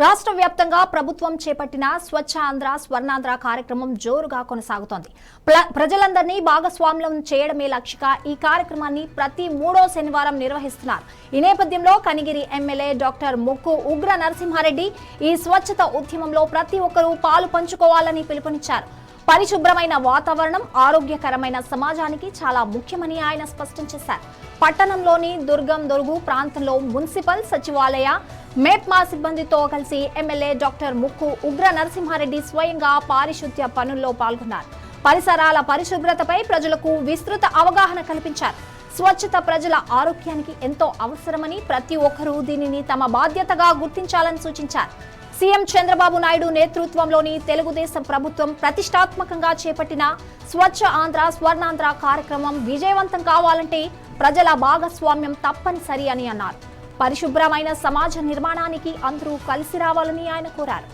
రాష్ట్ర వ్యాప్తంగా ప్రభుత్వం చేపట్టిన స్వచ్ఛ ఆంధ్ర స్వర్ణాంధ్ర కార్యక్రమం జోరుగా కొనసాగుతోంది. ప్రజలందరినీ భాగస్వామ్యం చేయడమే లక్ష్యంగా ఈ కార్యక్రమాన్ని ప్రతి 3వ శనివారం నిర్వహిస్తున్నారు. ఈ నేపథ్యంలో కనిగిరి ఎమ్మెల్యే డాక్టర్ ముక్కు ఉగ్ర నరసింహారెడ్డి ఈ స్వచ్ఛత ఉద్యమంలో ప్రతి ఒక్కరూ పాలు పంచుకోవాలని పిలుపునిచ్చారు. పరిశుభ్రమైన వాతావరణం ఆరోగ్యకరమైన సమాజానికి చాలా ముఖ్యమని ఆయన స్పష్టం చేశారు. పట్టణంలోని దుర్గం దొరుగు ప్రాంతంలో మున్సిపల్ సచివాలయ మేప్మా సిబ్బందితో కలిసి ఎమ్మెల్యే డాక్టర్ ముక్కు ఉగ్ర నరసింహారెడ్డి స్వయంగా పారిశుద్ధ్య పనుల్లో పాల్గొన్నారు. పరిసరాల పరిశుభ్రతపై ప్రజలకు విస్తృత అవగాహన కల్పించారు. స్వచ్ఛత ప్రజల ఆరోగ్యానికి ఎంతో అవసరమని ప్రతి ఒక్కరూ దీనిని తమ బాధ్యతగా గుర్తించాలని సూచించారు. సీఎం చంద్రబాబు నాయుడు నేతృత్వంలోని తెలుగుదేశం ప్రభుత్వం ప్రతిష్టాత్మకంగా చేపట్టిన స్వచ్ఛ ఆంధ్ర స్వర్ణాంధ్ర కార్యక్రమం విజయవంతం కావాలంటే ప్రజల భాగస్వామ్యం తప్పనిసరి అని అన్నారు. పరిశుభ్రమైన సమాజ నిర్మాణానికి అందరూ కలిసి రావాలని ఆయన కోరారు.